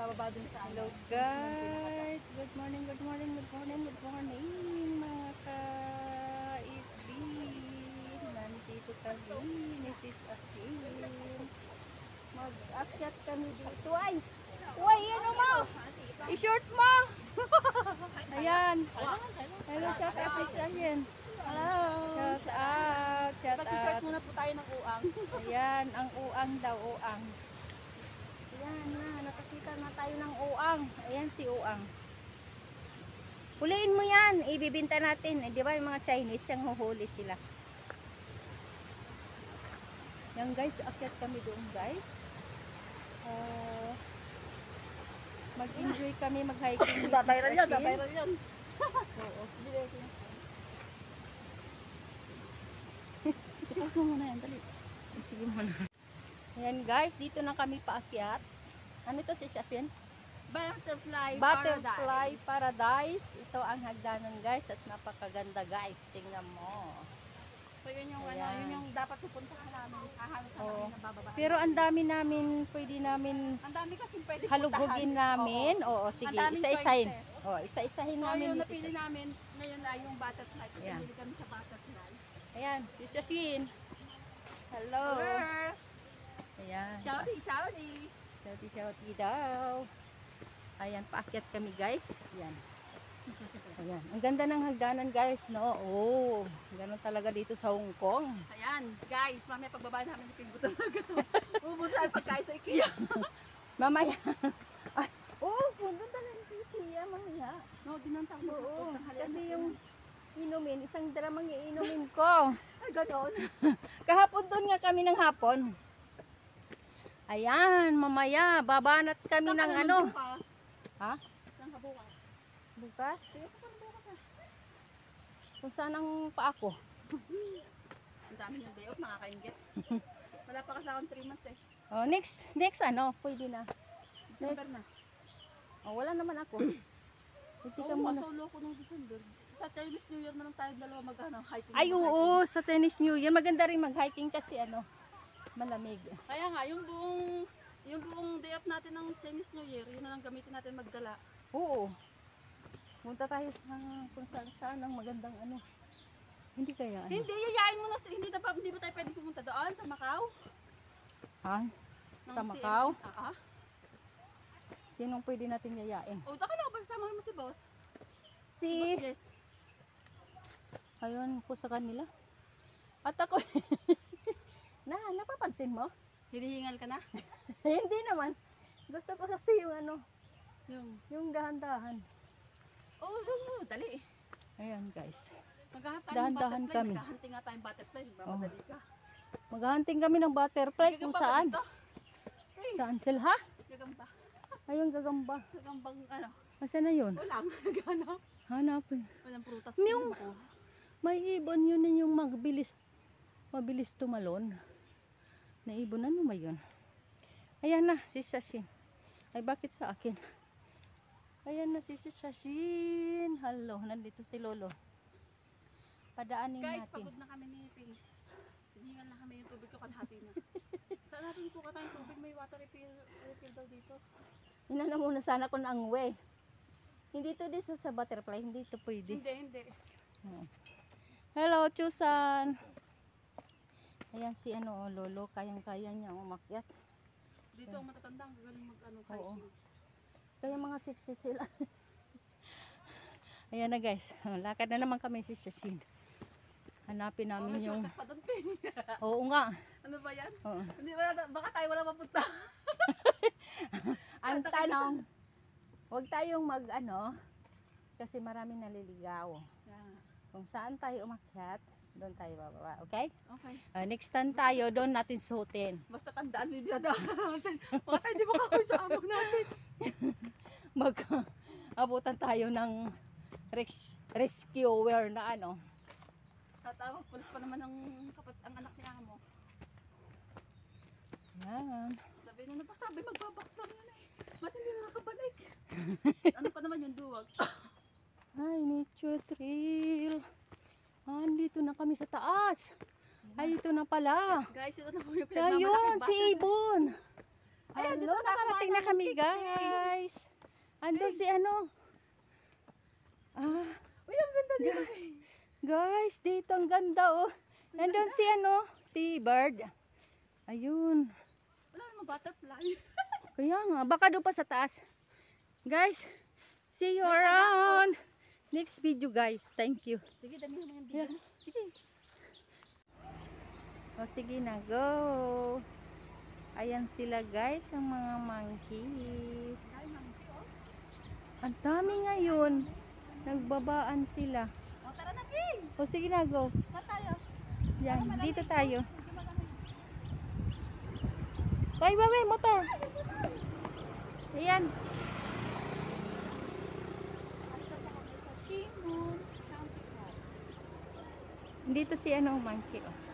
bababa dun sa Hello guys! Good morning, good morning, good morning, good morning mga ka-ibig. Nandito kami ni Sis Asin. Mag-akyat kami dito. Ay! Uy, ano mo? I-short mo! Ayan. Hello, shout out Sis Asin. Hello! Shout out, shout Pag-shirt out. muna po tayo ng uang. Ayan, ang uang daw, uang. Ayan na, nakakita na tayo ng uang. Ayan si uang. Huliin mo yan, ibibinta natin. Eh, di ba yung mga Chinese, yung huhuli sila. Yan guys, akyat kami doon guys. Mag-enjoy kami, mag-hiking. Babayran yan, babayran yan. Oo. Ipas mo muna yan, dali. Sige muna. Ayan guys, dito na kami paakyat. Ano ito si Shasin? Butterfly Paradise. Ito ang hagdanan guys at napakaganda guys. Tingnan mo. So yun yung Ayan. ano, yun yung dapat pupuntahan namin. Hahanap na Oo. namin na bababa. Pero ang dami namin, pwede namin Ang dami kasi pwede halugrugin namin. Oo, sige, Ang daming isa-isahin. choices. Oo, isa-isahin So namin. yung ni napili Sis- namin ngayon ay yung butterfly. Ayan. Pili kami sa butterfly. Ayan, si Shasin. Hello. Ayan. Shouty, shouty. Shouty daw. Ayan, paakyat kami guys. Ayan. Ayan. Ang ganda ng hagdanan guys, no? Oh, ganun talaga dito sa Hong Kong. Ayan, guys, mamaya pagbaba namin ipingo talaga to. Ubus na yung pagkain sa IKEA. Mamaya. Ay, oh, punta talaga si Tia, mamaya. No, dinantang mo. Oo, kasi yung inumin, isang dramang iinumin ko. Ay, ganon. Kahapon doon nga kami ng hapon. Ayan, mamaya, babanat kami Saan ka ng naman ano. bukas? Ha? Saan ka bukas? Bukas? Sige, saan bukas ah? Kung saan ang paa ko? Ang dami yung day off, nakakaingit. Wala pa kasi akong 3 months eh. Oh, next ano, pwede na. December na. Oh, wala naman ako. Hindi ka Oo, muna. masolo ko nung December. Sa Chinese New Year na lang tayo dalawa hiking. Ay, oo, sa Chinese New Year. Maganda rin mag-hiking kasi ano, malamig. Kaya nga, yung buong day off natin ng Chinese New Year, yun na lang gamitin natin magdala. Oo. Punta tayo sa kung saan ang magandang ano. Hindi kaya ano. Hindi, yayain mo na, hindi ba tayo pwedeng pumunta doon sa Macau? Ha? Ng Sa Macau? Ah. Sinong pwede natin yayain? O, akala ko ba sasama mo si boss? Si, Boss Jess. ayun po sa kanila. At ako, napapansin mo? Hinihingal ka na? Hindi naman. Gusto ko kasi yung ano, Yung, yung dahan-dahan. dali. Ayan guys. Maghahanap tayo ng Dahan-dahan butterfly. kami. Maghahunting nga tayong butterfly. Magmamadali ka. Maghahunting kami ng butterfly kung Gagamba ka saan. dito? Hey, Saan sila ha? gagamba. Ayun gagamba. Gagambang ano. Asan na yun? Walang. Gagana. Hanapin. Walang prutas. Yung- May ibon yun yung mabilis tumalon. Na ibon ano ba yun? Ayan na si Shasin. Ay bakit sa akin? Ayan na si Shasin. Hello, nandito si Lolo. Padaanin Guys, natin. pagod na kami ni Ping. Hinihingal na kami yung tubig ko kalahati na. Saan natin kuha tayong tubig? May water refill daw dito. Inano muna sana ko ng way. Hindi to dito sa butterfly, hindi to pwede. Hindi. Hello, Chusan. Ayan si ano, Lolo, kayang-kaya niya umakyat. Dito ang matatanda, ang galing mag-ano Oo. hiking. Kaya mga siksi sila. Ayan na guys, lakad na naman kami si Shasin. Hanapin Oh, namin may yung... shortcut pa doon, Ping. Oo nga. Ano ba yan? Oo. Hindi ba, baka tayo wala mapunta. Ang tanong, huwag tayong mag ano, kasi maraming naliligaw. Kung saan tayo umakyat, doon tayo bababa. Okay? Okay. Next time tayo, doon natin suotin. Basta tandaan nyo dito. Baka tayo di makakawin sa amo natin. Mag-abutan tayo ng rescuer na ano. Tatawag, pulis pa naman ang anak ni amo. Yan. Sabi nyo na pa, sabi magbabox lang yun eh. Ba't hindi nakakabalik? Ano pa naman yung duwag? Ay, nature trail. Andito na kami sa taas. Ay, ito na pala. Guys, ito na po yung Ayun, pinagmamalaking si Ibon. Hello, nakarating na kami guys. Andun si ano. Uy, ang ganda dito. Guys, dito ang ganda oh. Nandun si ano, si Bird. Ayun. Wala namang butterfly. Kaya nga, baka doon pa sa taas. Guys, see you around. Next video guys. Thank you. Sige, damihan mo yung video mo. Sige. O sige na, go. Ayan sila guys, ang mga monkey. Dahil monkey, oh. Ang dami ngayon. Nagbabaan sila. O, tara na, King. O sige na, go. Saan tayo? Yan, dito tayo. Medyo malamig. Bye, motor. Ayan. Halika pa kami sa Shingun County Park. Dito si ano, monkey. Oh.